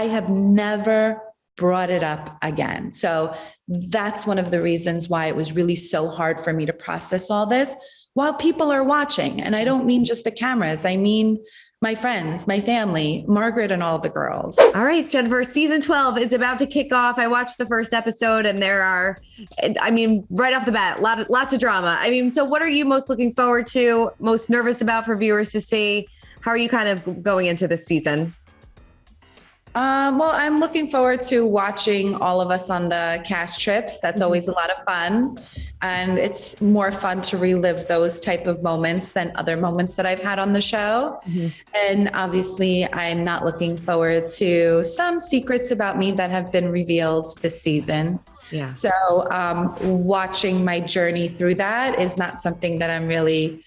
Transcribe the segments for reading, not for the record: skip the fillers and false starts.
I have never brought it up again. So that's one of the reasons why it was really so hard for me to process all this while people are watching. And I don't mean just the cameras. I mean my friends, my family, Margaret and all the girls. All right, Jennifer, season 12 is about to kick off. I watched the first episode and there are, right off the bat, lots of drama. So what are you most looking forward to, most nervous about for viewers to see? How are you kind of going into this season? Well, I'm looking forward to watching all of us on the cast trips. That's always a lot of fun. And it's more fun to relive those type of moments than other moments that I've had on the show. And obviously, I'm not looking forward to some secrets about me that have been revealed this season. Yeah. So watching my journey through that is not something that I'm really,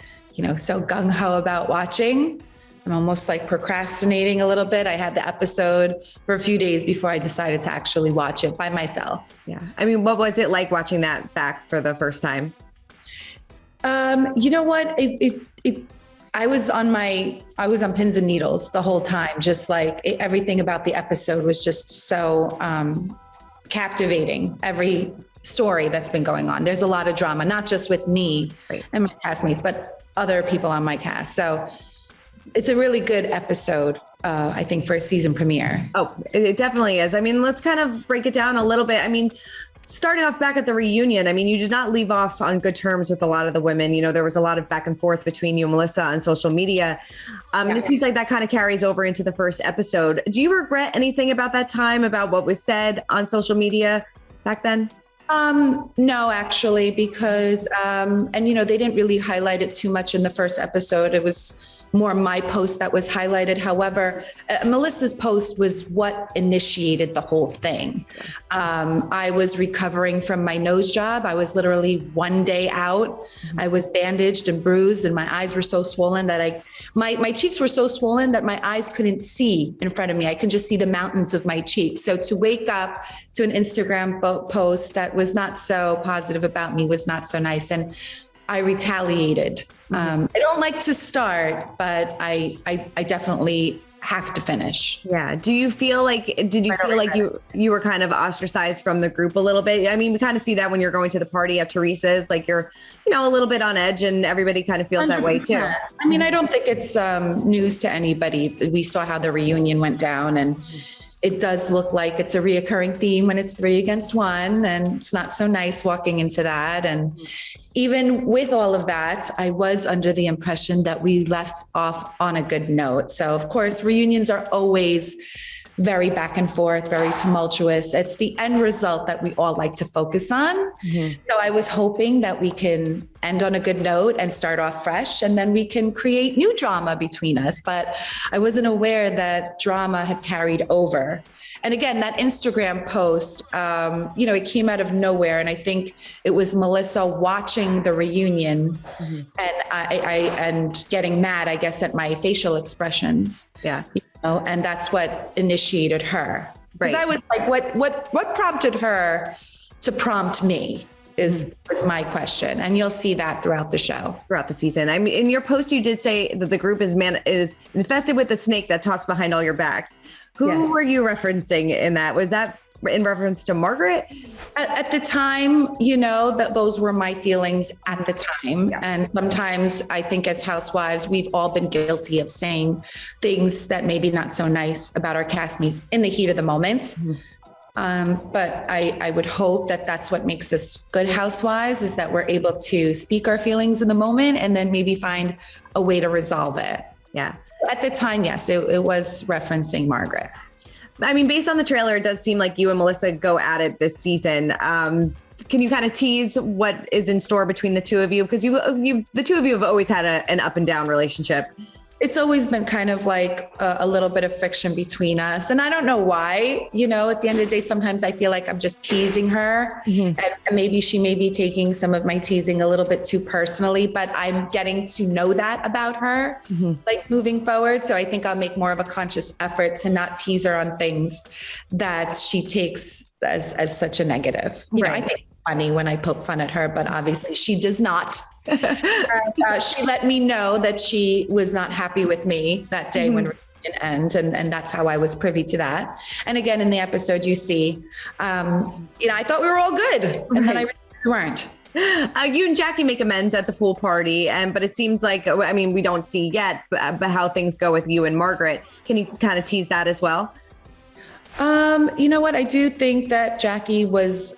so gung-ho about watching. I'm almost like procrastinating a little bit. I had the episode for a few days before I decided to actually watch it by myself. Yeah. What was it like watching that back for the first time? You know what? I was on pins and needles the whole time. Just like everything about the episode was just so captivating. Every story that's been going on. There's a lot of drama, not just with me and my castmates, but other people on my cast. So it's a really good episode, I think, for a season premiere. Oh, it definitely is. Let's kind of break it down a little bit. Starting off back at the reunion, you did not leave off on good terms with a lot of the women. There was a lot of back and forth between you and Melissa on social media. And it seems like that kind of carries over into the first episode. Do you regret anything about that time, about what was said on social media back then? No, actually, because, they didn't really highlight it too much in the first episode. It was more my post that was highlighted. However, Melissa's post was what initiated the whole thing. I was recovering from my nose job. I was literally one day out. I was bandaged and bruised and my eyes were so swollen that my cheeks were so swollen that my eyes couldn't see in front of me. I could just see the mountains of my cheeks. So to wake up to an Instagram post that was not so positive about me was not so nice. And I retaliated. I don't like to start, but I definitely have to finish. Yeah. Did you feel like you were kind of ostracized from the group a little bit? We kind of see that when you're going to the party at Teresa's, like you're, a little bit on edge and everybody kind of feels that way too. I don't think it's news to anybody. We saw how the reunion went down and it does look like it's a reoccurring theme when it's 3 against 1 and it's not so nice walking into that. And even with all of that, I was under the impression that we left off on a good note. So of course, reunions are always very back and forth, very tumultuous. It's the end result that we all like to focus on. So I was hoping that we can end on a good note and start off fresh, and then we can create new drama between us. But I wasn't aware that drama had carried over. And again, that Instagram post, it came out of nowhere. And I think it was Melissa watching the reunion and getting mad, I guess, at my facial expressions. Yeah. And that's what initiated her. Because I was like, what prompted her to prompt me was my question. And you'll see that throughout the show. Throughout the season. In your post, you did say that the group is infested with the snake that talks behind all your backs. Who were you referencing in that? Was that in reference to Margaret? At the time, that those were my feelings at the time. Yeah. And sometimes I think as housewives, we've all been guilty of saying things that maybe not so nice about our castmates in the heat of the moment. But I would hope that that's what makes us good housewives, is that we're able to speak our feelings in the moment and then maybe find a way to resolve it. Yeah. At the time, yes, it was referencing Margaret. Based on the trailer, it does seem like you and Melissa go at it this season. Can you kind of tease what is in store between the two of you? Because the two of you have always had an up and down relationship. It's always been kind of like a little bit of friction between us. And I don't know why, at the end of the day, sometimes I feel like I'm just teasing her and maybe she may be taking some of my teasing a little bit too personally, but I'm getting to know that about her, like moving forward. So I think I'll make more of a conscious effort to not tease her on things that she takes as such a negative. I think it's funny when I poke fun at her, but obviously she does not. She let me know that she was not happy with me that day when end. And that's how I was privy to that. And again, in the episode, you see, I thought we were all good. And then I realized we weren't. You and Jackie make amends at the pool party, but it seems like, we don't see yet, but how things go with you and Margaret. Can you kind of tease that as well? You know what? I do think that Jackie was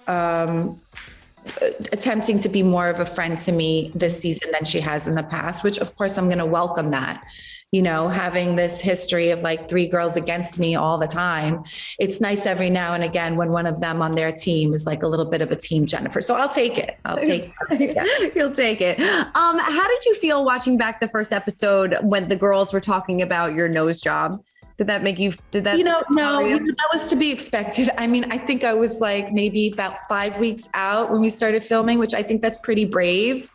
attempting to be more of a friend to me this season than she has in the past, which of course I'm going to welcome that. Having this history of like 3 girls against me all the time. It's nice every now and again when one of them on their team is like a little bit of a team Jennifer. So I'll take it. Yeah. You'll take it. How did you feel watching back the first episode when the girls were talking about your nose job? No, that was to be expected. I mean, I think I was like maybe about 5 weeks out when we started filming, which I think that's pretty brave.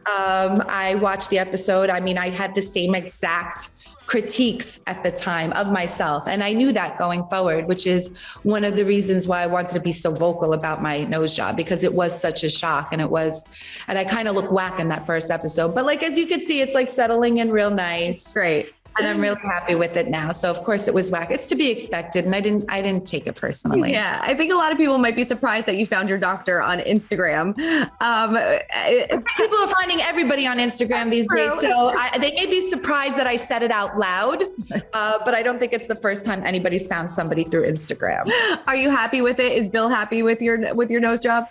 I watched the episode. I mean, I had the same exact critiques at the time of myself. And I knew that going forward, which is one of the reasons why I wanted to be so vocal about my nose job, because it was such a shock. And I kind of looked whack in that first episode, but like, as you could see, it's like settling in real nice. Great. And I'm really happy with it now. So of course it was whack. It's to be expected. And I didn't take it personally. Yeah. I think a lot of people might be surprised that you found your doctor on Instagram. People are finding everybody on Instagram these days. So they may be surprised that I said it out loud, but I don't think it's the first time anybody's found somebody through Instagram. Are you happy with it? Is Bill happy with your nose job?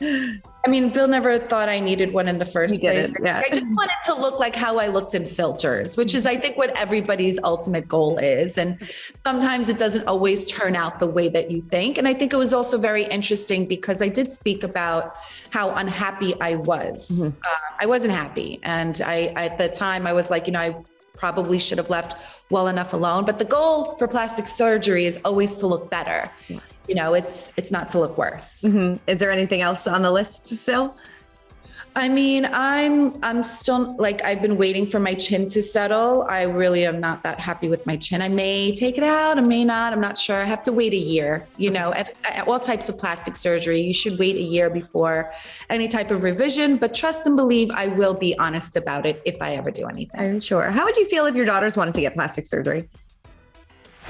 I mean, Bill never thought I needed one in the first place. Yeah. I just wanted to look like how I looked in filters, which is, I think, what everybody's ultimate goal is. And sometimes it doesn't always turn out the way that you think. And I think it was also very interesting because I did speak about how unhappy I was. Mm-hmm. I wasn't happy. And at the time I was like, I probably should have left well enough alone. But the goal for plastic surgery is always to look better. Yeah. It's not to look worse. Mm-hmm. Is there anything else on the list still? I mean, I'm still like, I've been waiting for my chin to settle. I really am not that happy with my chin. I may take it out, I may not, I'm not sure. I have to wait a year, at all types of plastic surgery. You should wait a year before any type of revision, but trust and believe I will be honest about it if I ever do anything. I'm sure. How would you feel if your daughters wanted to get plastic surgery?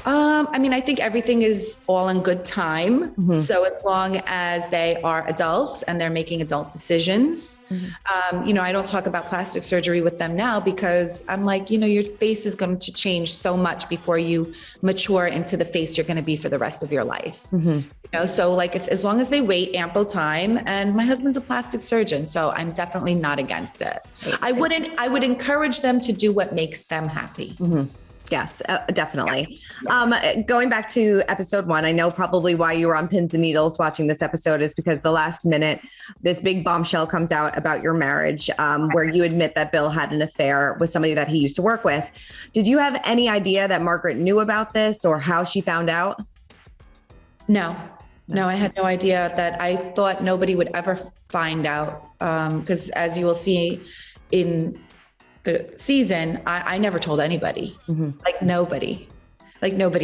I mean, I think everything is all in good time. Mm-hmm. So as long as they are adults and they're making adult decisions, mm-hmm. I don't talk about plastic surgery with them now because I'm like, your face is going to change so much before you mature into the face you're going to be for the rest of your life. Mm-hmm. So like as long as they wait ample time, and my husband's a plastic surgeon, so I'm definitely not against it. I would encourage them to do what makes them happy. Mm-hmm. Yes, definitely. Yeah. Going back to episode 1, I know probably why you were on pins and needles watching this episode is because the last minute, this big bombshell comes out about your marriage, where you admit that Bill had an affair with somebody that he used to work with. Did you have any idea that Margaret knew about this or how she found out? No, I had no idea. That I thought nobody would ever find out because as you will see in the season, I never told anybody, mm-hmm. Like nobody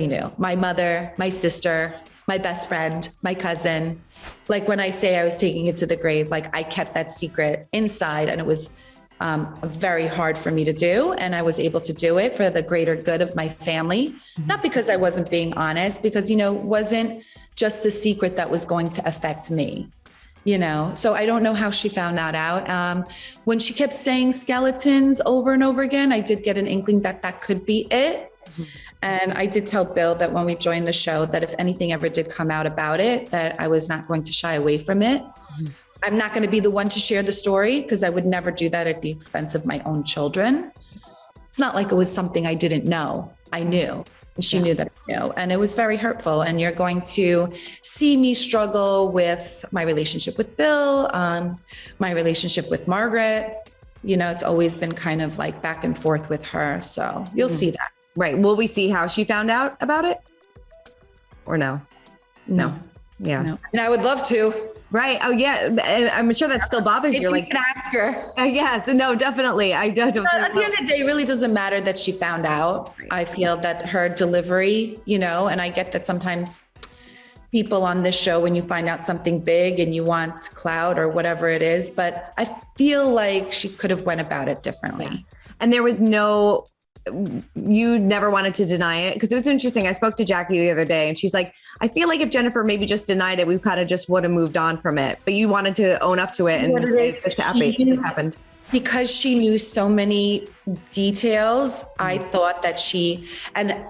knew. My mother, my sister, my best friend, my cousin. Like when I say I was taking it to the grave, like I kept that secret inside, and it was very hard for me to do. And I was able to do it for the greater good of my family, mm-hmm. Not because I wasn't being honest, because, it wasn't just a secret that was going to affect me. So I don't know how she found that out. When she kept saying skeletons over and over again, I did get an inkling that could be it. Mm-hmm. And I did tell Bill that when we joined the show, that if anything ever did come out about it, that I was not going to shy away from it. Mm-hmm. I'm not going to be the one to share the story because I would never do that at the expense of my own children. It's not like it was something I didn't know. I knew. And she knew that I knew, and it was very hurtful. And you're going to see me struggle with my relationship with Bill, my relationship with Margaret. It's always been kind of like back and forth with her. So you'll see that. Right. Will we see how she found out about it? Or no? No. Yeah. No. And I would love to. Right. Oh, yeah. And I'm sure that still bothers you. Like, you can ask her. Yes. No, definitely. I don't. At the end of the day, it really doesn't matter that she found out. Right. I feel that her delivery, and I get that sometimes people on this show, when you find out something big and you want clout or whatever it is, but I feel like she could have went about it differently. Yeah. And there was no you never wanted to deny it? Because it was interesting. I spoke to Jackie the other day and she's like, I feel like if Jennifer maybe just denied it, we kind of just would have moved on from it. But you wanted to own up to it and this happened. Because she knew so many details, I thought that and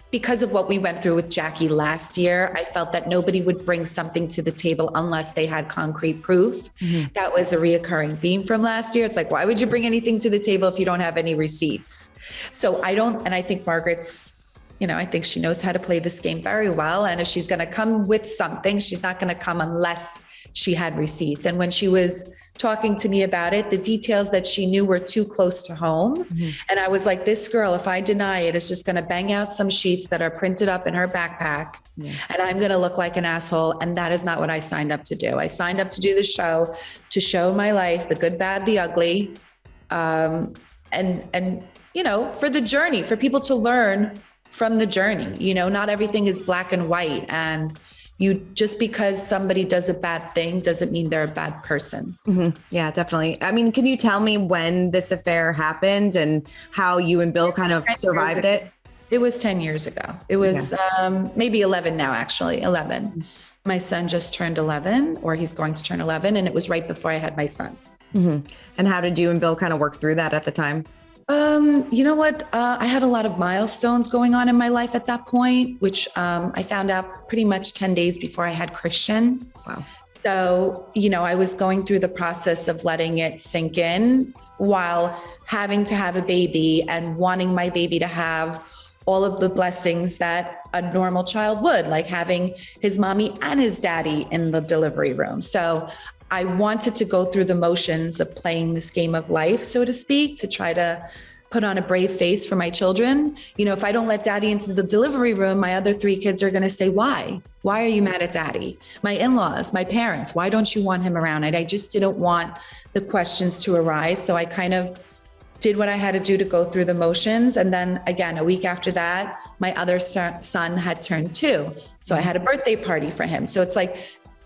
because of what we went through with Jackie last year, I felt that nobody would bring something to the table unless they had concrete proof. That was a reoccurring theme from last year. It's like, why would you bring anything to the table if you don't have any receipts? So I think Margaret's, I think she knows how to play this game very well. And if she's going to come with something, she's not going to come unless she had receipts. And when she was talking to me about it, the details that she knew were too close to home. And I was like, this girl, if I deny it, is just going to bang out some sheets that are printed up in her backpack. And I'm going to look like an asshole. And that is not what I signed up to do. I signed up to do the show, to show my life, the good, bad, the ugly. And for the journey, for people to learn from the journey. Not everything is black and white. And just because somebody does a bad thing doesn't mean they're a bad person. Yeah, definitely. I mean, can you tell me when this affair happened and how you and Bill kind of survived it? It was 10 years ago. It was maybe 11 now, actually, 11. My son just turned 11, or he's going to turn 11. And it was right before I had my son. And how did you and Bill kind of work through that at the time? You know what? I had a lot of milestones going on in my life at that point, which I found out pretty much 10 days before I had Christian. Wow. So, I was going through the process of letting it sink in while having to have a baby and wanting my baby to have all of the blessings that a normal child would, like having his mommy and his daddy in the delivery room. So I wanted to go through the motions of playing this game of life, so to speak, to try to put on a brave face for my children. If I don't let daddy into the delivery room, my other 3 kids are going to say, why? Why are you mad at daddy? My in-laws, my parents, why don't you want him around? And I just didn't want the questions to arise. So I kind of did what I had to do to go through the motions. And then again, a week after that, my other son had turned 2. So I had a birthday party for him. So it's like,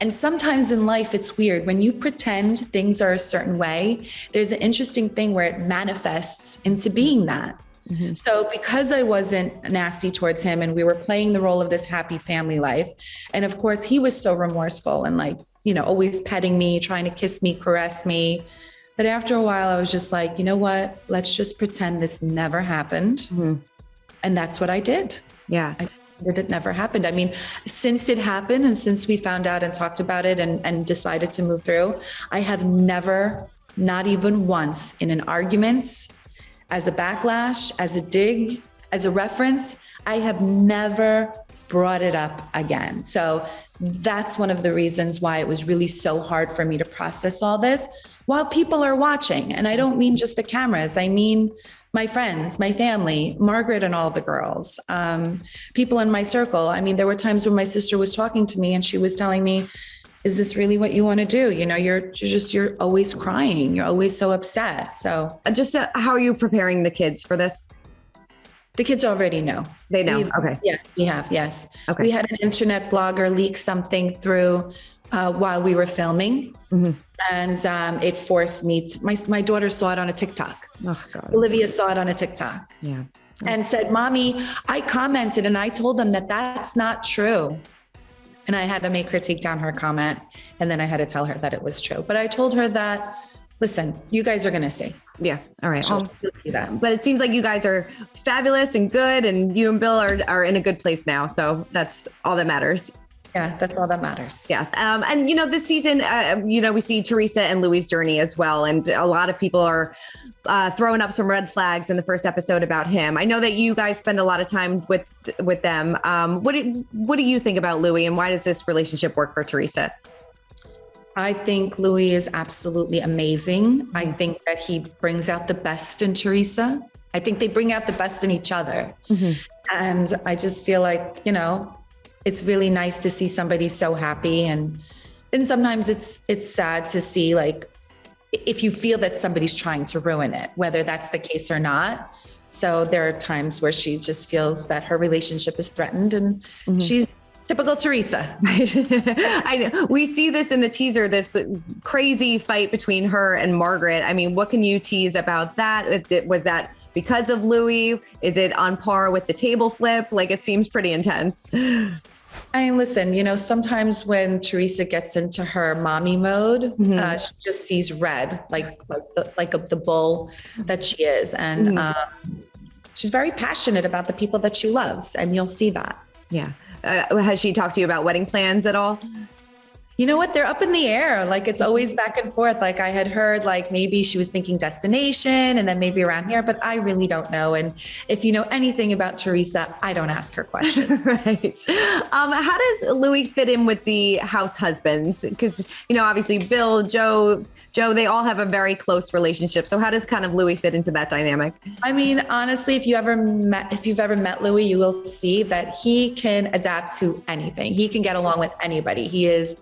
and sometimes in life, it's weird. When you pretend things are a certain way, there's an interesting thing where it manifests into being that. So because I wasn't nasty towards him and we were playing the role of this happy family life, and of course he was so remorseful and always petting me, trying to kiss me, caress me, that after a while I was just like, you know what, let's just pretend this never happened. And that's what I did. Yeah. That it never happened. I mean, since it happened and since we found out and talked about it and decided to move through, I have never, not even once in an argument, as a backlash, as a dig, as a reference, I have never brought it up again. So that's one of the reasons why it was really so hard for me to process all this while people are watching. And I don't mean just the cameras. I mean, my friends, my family, Margaret and all the girls, people in my circle. I mean, there were times when my sister was talking to me and she was telling me, is this really what you want to do? You're always crying. You're always so upset. So how are you preparing the kids for this? The kids already know. They know. Okay. Yeah, we have. Yes. Okay. We had an internet blogger leak something through while we were filming. And it forced me to, my daughter saw it on a TikTok. Oh, God. Olivia saw it on a TikTok. Yeah. And said, Mommy, I commented and I told them that that's not true. And I had to make her take down her comment. And then I had to tell her that it was true. But I told her that, listen, you guys are going to see. Yeah. All right. She'll see that. But it seems like you guys are fabulous and good. And you and Bill are in a good place now. So that's all that matters. Yeah, that's all that matters. Yes. And, this season, we see Teresa and Louis' journey as well. And a lot of people are throwing up some red flags in the first episode about him. I know that you guys spend a lot of time with them. What do you think about Louis and why does this relationship work for Teresa? I think Louis is absolutely amazing. I think that he brings out the best in Teresa. I think they bring out the best in each other. And I just feel like, it's really nice to see somebody so happy. And sometimes it's sad to see, like, if you feel that somebody's trying to ruin it, whether that's the case or not. So there are times where she just feels that her relationship is threatened and she's typical Teresa. I know. We see this in the teaser, this crazy fight between her and Margaret. I mean, what can you tease about that? Was that because of Louis? Is it on par with the table flip? Like, it seems pretty intense. I mean, listen, sometimes when Teresa gets into her mommy mode, she just sees red, like the bull that she is. And she's very passionate about the people that she loves. And you'll see that. Yeah. Has she talked to you about wedding plans at all? You know what? They're up in the air. Like, it's always back and forth. Like, I had heard like maybe she was thinking destination and then maybe around here, but I really don't know. And if you know anything about Teresa, I don't ask her questions. Right. How does Louis fit in with the house husbands? Because, obviously Bill, Joe, they all have a very close relationship. So how does kind of Louis fit into that dynamic? I mean, honestly, if you've ever met Louis, you will see that he can adapt to anything. He can get along with anybody. He is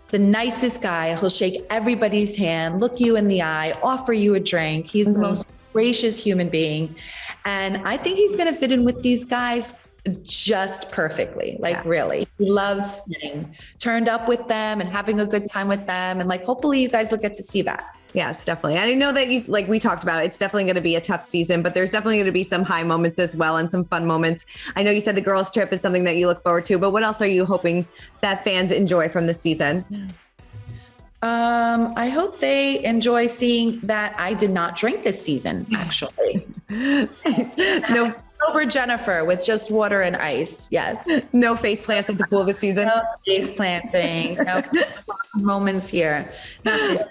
the nicest guy. He'll shake everybody's hand, look you in the eye, offer you a drink. He's the most gracious human being. And I think he's going to fit in with these guys just perfectly. Really, he loves getting turned up with them and having a good time with them. And hopefully you guys will get to see that. Yes, definitely. And I know that we talked about, it's definitely going to be a tough season, but there's definitely going to be some high moments as well and some fun moments. I know you said the girls' trip is something that you look forward to, but what else are you hoping that fans enjoy from this season? I hope they enjoy seeing that I did not drink this season, actually. No. Sober Jennifer with just water and ice. Yes. No face plants at the pool this season. No face planting. No moments here. Not this